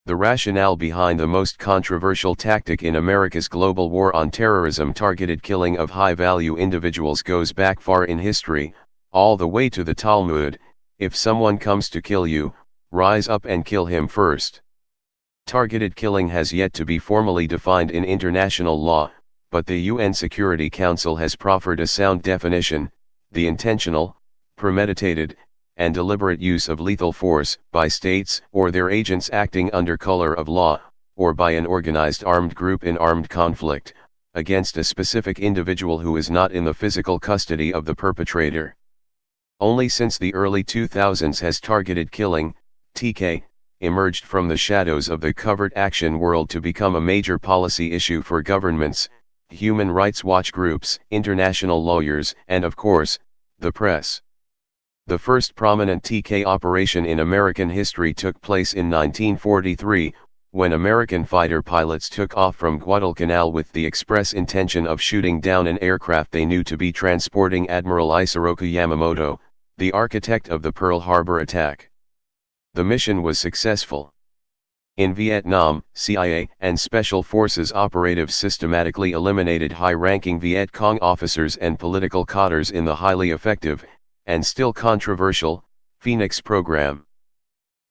The rationale behind the most controversial tactic in America's global war on terrorism, targeted killing of high-value individuals, goes back far in history, all the way to the Talmud. If someone comes to kill you, rise up and kill him first. Targeted killing has yet to be formally defined in international law, but the UN Security Council has proffered a sound definition: the intentional, premeditated, and deliberate use of lethal force by states or their agents acting under color of law, or by an organized armed group in armed conflict, against a specific individual who is not in the physical custody of the perpetrator. Only since the early 2000s has targeted killing, TK, emerged from the shadows of the covert action world to become a major policy issue for governments, human rights watch groups, international lawyers, and of course, the press. The first prominent TK operation in American history took place in 1943, when American fighter pilots took off from Guadalcanal with the express intention of shooting down an aircraft they knew to be transporting Admiral Isoroku Yamamoto, the architect of the Pearl Harbor attack. The mission was successful. In Vietnam, CIA and Special Forces operatives systematically eliminated high-ranking Viet Cong officers and political cadres in the highly effective, and still controversial, Phoenix program.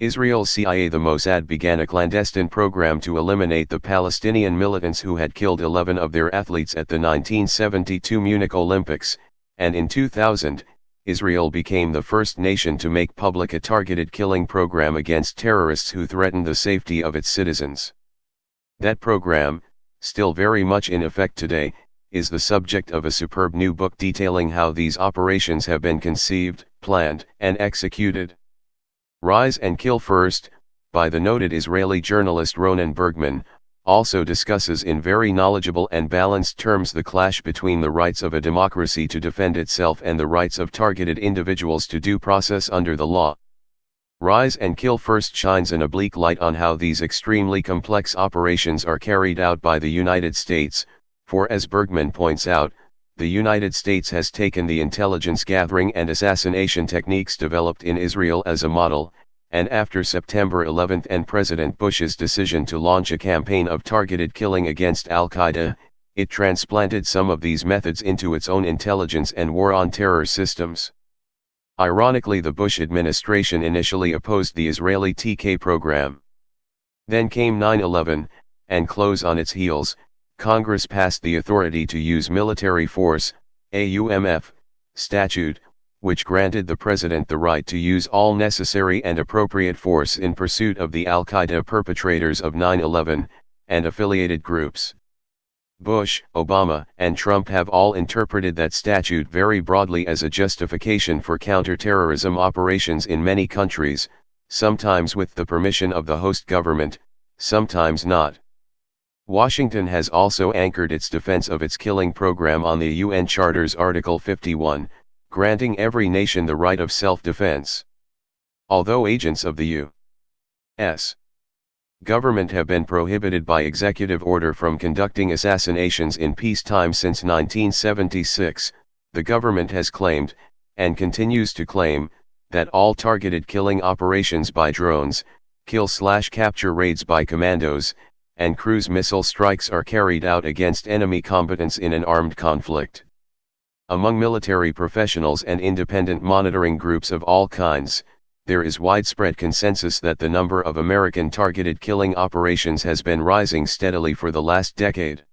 Israel's CIA, the Mossad, began a clandestine program to eliminate the Palestinian militants who had killed 11 of their athletes at the 1972 Munich Olympics, and in 2000, Israel became the first nation to make public a targeted killing program against terrorists who threatened the safety of its citizens. That program, still very much in effect today, is the subject of a superb new book detailing how these operations have been conceived, planned, and executed. Rise and Kill First, by the noted Israeli journalist Ronen Bergman, also discusses in very knowledgeable and balanced terms the clash between the rights of a democracy to defend itself and the rights of targeted individuals to due process under the law. Rise and Kill First shines an oblique light on how these extremely complex operations are carried out by the United States, for as Bergman points out, the United States has taken the intelligence gathering and assassination techniques developed in Israel as a model, and after September 11 and President Bush's decision to launch a campaign of targeted killing against Al-Qaeda, it transplanted some of these methods into its own intelligence and war on terror systems. Ironically, the Bush administration initially opposed the Israeli TK program. Then came 9/11, and close on its heels, Congress passed the Authority to Use Military Force, AUMF, statute, which granted the president the right to use all necessary and appropriate force in pursuit of the Al-Qaeda perpetrators of 9/11, and affiliated groups. Bush, Obama, and Trump have all interpreted that statute very broadly as a justification for counter-terrorism operations in many countries, sometimes with the permission of the host government, sometimes not. Washington has also anchored its defense of its killing program on the UN Charter's Article 51, granting every nation the right of self-defense. Although agents of the U.S. government have been prohibited by executive order from conducting assassinations in peacetime since 1976, the government has claimed, and continues to claim, that all targeted killing operations by drones, kill/capture raids by commandos, and cruise missile strikes are carried out against enemy combatants in an armed conflict. Among military professionals and independent monitoring groups of all kinds, there is widespread consensus that the number of American targeted killing operations has been rising steadily for the last decade.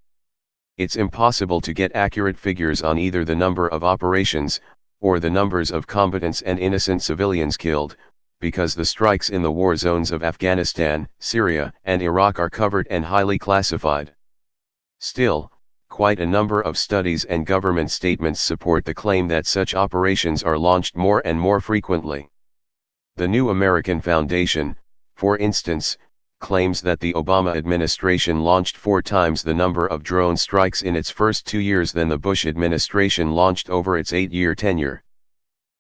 It's impossible to get accurate figures on either the number of operations, or the numbers of combatants and innocent civilians killed, because the strikes in the war zones of Afghanistan, Syria, and Iraq are covered and highly classified. Still, quite a number of studies and government statements support the claim that such operations are launched more and more frequently. The New American Foundation, for instance, claims that the Obama administration launched 4 times the number of drone strikes in its first 2 years than the Bush administration launched over its 8-year tenure.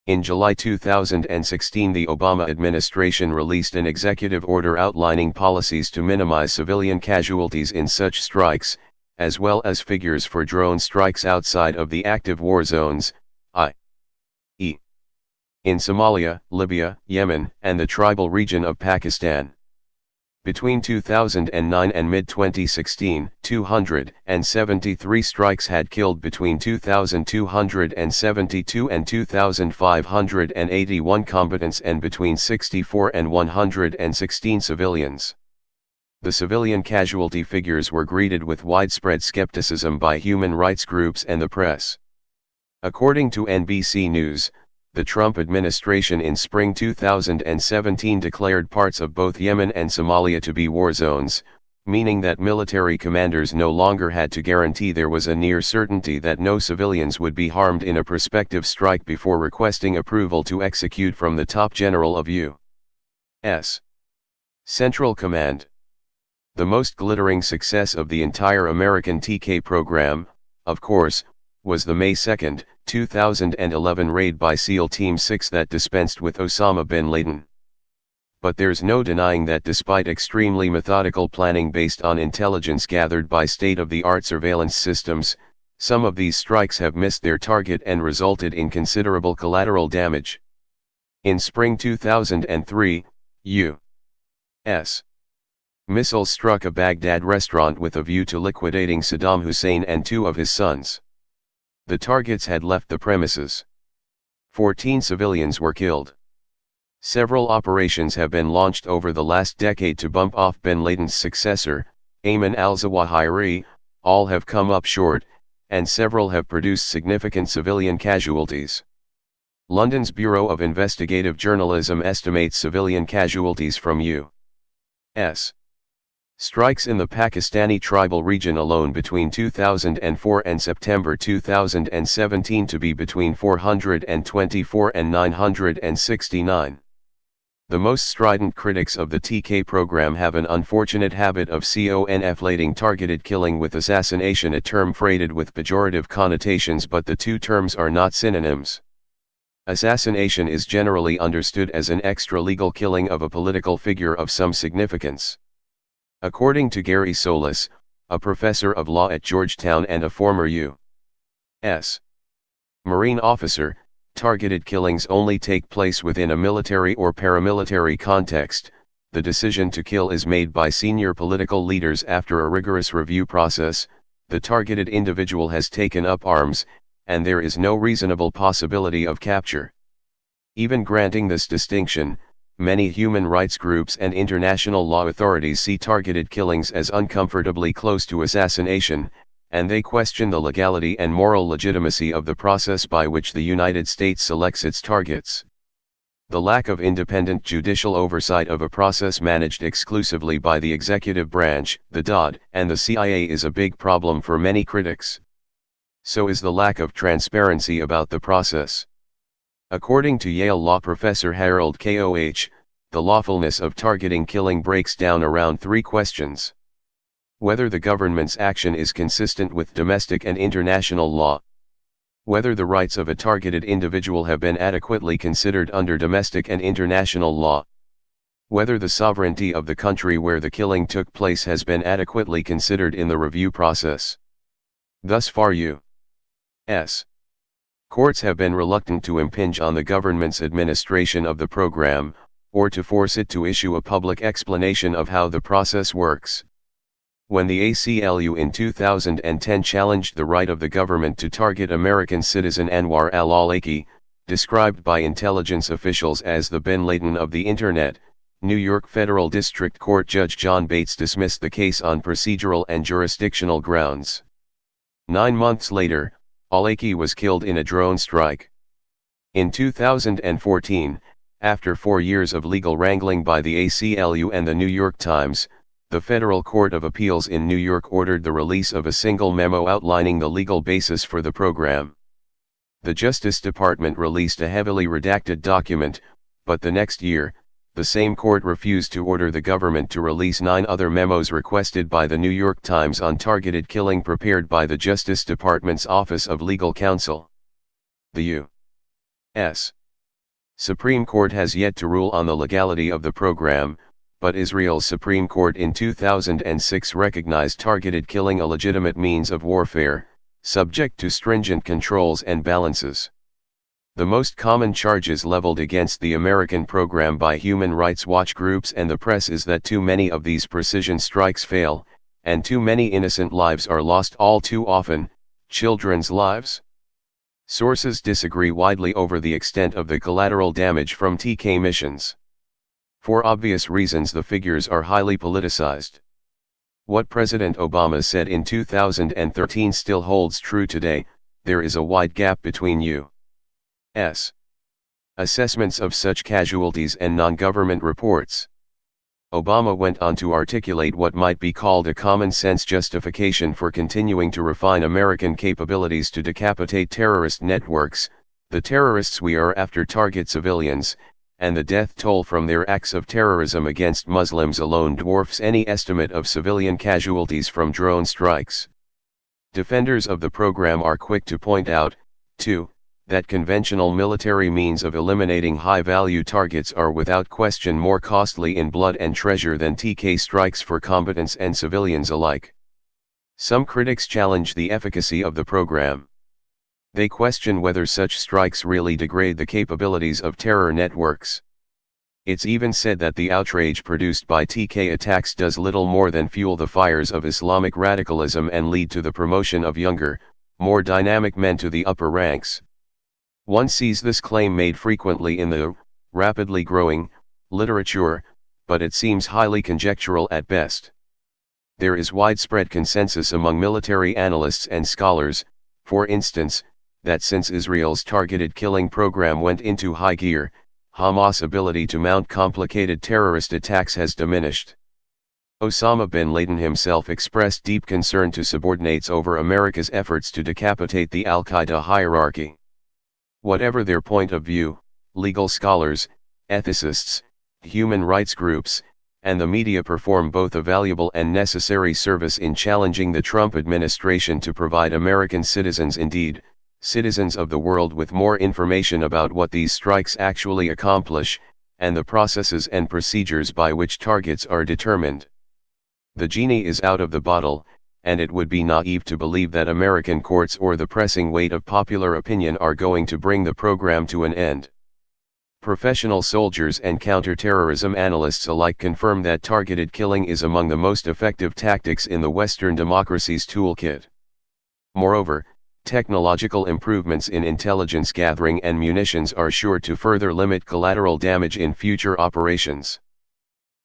In July 2016, the Obama administration released an executive order outlining policies to minimize civilian casualties in such strikes, as well as figures for drone strikes outside of the active war zones, i.e. in Somalia, Libya, Yemen, and the tribal region of Pakistan. Between 2009 and mid-2016, 273 strikes had killed between 2,272 and 2,581 combatants and between 64 and 116 civilians. The civilian casualty figures were greeted with widespread skepticism by human rights groups and the press. According to NBC News, the Trump administration in spring 2017 declared parts of both Yemen and Somalia to be war zones, meaning that military commanders no longer had to guarantee there was a near certainty that no civilians would be harmed in a prospective strike before requesting approval to execute from the top general of U.S. Central Command. The most glittering success of the entire American TK program, of course, was the May 2, 2011 raid by SEAL Team 6 that dispensed with Osama bin Laden. But there's no denying that despite extremely methodical planning based on intelligence gathered by state-of-the-art surveillance systems, some of these strikes have missed their target and resulted in considerable collateral damage. In spring 2003, U.S. missiles struck a Baghdad restaurant with a view to liquidating Saddam Hussein and two of his sons. The targets had left the premises. 14 civilians were killed. Several operations have been launched over the last decade to bump off bin Laden's successor, Ayman al-Zawahiri. All have come up short, and several have produced significant civilian casualties. London's Bureau of Investigative Journalism estimates civilian casualties from U.S. strikes in the Pakistani tribal region alone between 2004 and September 2017 to be between 424 and 969. The most strident critics of the TK program have an unfortunate habit of conflating targeted killing with assassination, a term freighted with pejorative connotations, but the two terms are not synonyms. Assassination is generally understood as an extra-legal killing of a political figure of some significance. According to Gary Solis, a professor of law at Georgetown and a former U.S. Marine officer, targeted killings only take place within a military or paramilitary context. The decision to kill is made by senior political leaders after a rigorous review process. The targeted individual has taken up arms, and there is no reasonable possibility of capture. Even granting this distinction, many human rights groups and international law authorities see targeted killings as uncomfortably close to assassination, and they question the legality and moral legitimacy of the process by which the United States selects its targets. The lack of independent judicial oversight of a process managed exclusively by the executive branch, the DOD, and the CIA is a big problem for many critics. So is the lack of transparency about the process. According to Yale law professor Harold Koh, the lawfulness of targeting killing breaks down around three questions. Whether the government's action is consistent with domestic and international law. Whether the rights of a targeted individual have been adequately considered under domestic and international law. Whether the sovereignty of the country where the killing took place has been adequately considered in the review process. Thus far U.S. courts have been reluctant to impinge on the government's administration of the program, or to force it to issue a public explanation of how the process works. When the ACLU in 2010 challenged the right of the government to target American citizen Anwar al-Awlaki, described by intelligence officials as the bin Laden of the Internet, New York Federal District Court Judge John Bates dismissed the case on procedural and jurisdictional grounds. 9 months later, Awlaki was killed in a drone strike. In 2014, after 4 years of legal wrangling by the ACLU and the New York Times, the Federal Court of Appeals in New York ordered the release of a single memo outlining the legal basis for the program. The Justice Department released a heavily redacted document, but the next year, the same court refused to order the government to release 9 other memos requested by the New York Times on targeted killing prepared by the Justice Department's Office of Legal Counsel. The U.S. Supreme Court has yet to rule on the legality of the program, but Israel's Supreme Court in 2006 recognized targeted killing a legitimate means of warfare, subject to stringent controls and balances. The most common charges leveled against the American program by human rights watch groups and the press is that too many of these precision strikes fail, and too many innocent lives are lost all too often, children's lives. Sources disagree widely over the extent of the collateral damage from TK missions. For obvious reasons, the figures are highly politicized. What President Obama said in 2013 still holds true today: there is a wide gap between U.S. assessments of such casualties and non-government reports. Obama went on to articulate what might be called a common-sense justification for continuing to refine American capabilities to decapitate terrorist networks. The terrorists we are after target civilians, and the death toll from their acts of terrorism against Muslims alone dwarfs any estimate of civilian casualties from drone strikes. Defenders of the program are quick to point out, too, that conventional military means of eliminating high-value targets are without question more costly in blood and treasure than TK strikes for combatants and civilians alike. Some critics challenge the efficacy of the program. They question whether such strikes really degrade the capabilities of terror networks. It's even said that the outrage produced by TK attacks does little more than fuel the fires of Islamic radicalism and lead to the promotion of younger, more dynamic men to the upper ranks. One sees this claim made frequently in the rapidly growing literature, but it seems highly conjectural at best. There is widespread consensus among military analysts and scholars, for instance, that since Israel's targeted killing program went into high gear, Hamas' ability to mount complicated terrorist attacks has diminished. Osama bin Laden himself expressed deep concern to subordinates over America's efforts to decapitate the al-Qaeda hierarchy. Whatever their point of view, legal scholars, ethicists, human rights groups, and the media perform both a valuable and necessary service in challenging the Trump administration to provide American citizens, indeed, citizens of the world, with more information about what these strikes actually accomplish, and the processes and procedures by which targets are determined. The genie is out of the bottle, and it would be naive to believe that American courts or the pressing weight of popular opinion are going to bring the program to an end. Professional soldiers and counterterrorism analysts alike confirm that targeted killing is among the most effective tactics in the Western democracy's toolkit. Moreover, technological improvements in intelligence gathering and munitions are sure to further limit collateral damage in future operations.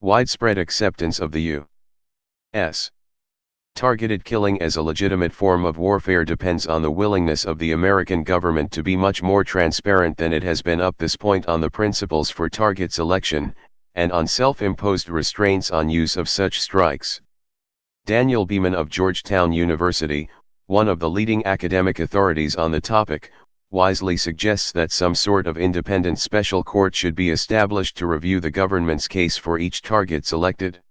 Widespread acceptance of the U.S. targeted killing as a legitimate form of warfare depends on the willingness of the American government to be much more transparent than it has been up this point on the principles for target selection, and on self-imposed restraints on use of such strikes. Daniel Beeman of Georgetown University, one of the leading academic authorities on the topic, wisely suggests that some sort of independent special court should be established to review the government's case for each target selected.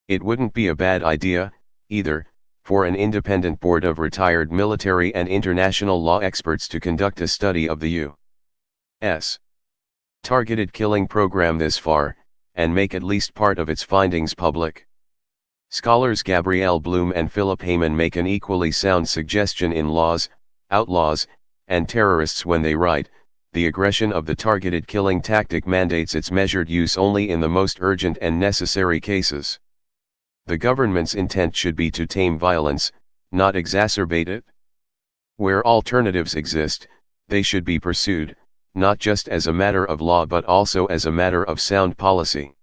It wouldn't be a bad idea, either, for an independent board of retired military and international law experts to conduct a study of the U.S. targeted killing program this far, and make at least part of its findings public. Scholars Gabrielle Bloom and Philip Heyman make an equally sound suggestion in Laws, Outlaws, and Terrorists when they write, "The aggression of the targeted killing tactic mandates its measured use only in the most urgent and necessary cases. The government's intent should be to tame violence, not exacerbate it. Where alternatives exist, they should be pursued, not just as a matter of law but also as a matter of sound policy."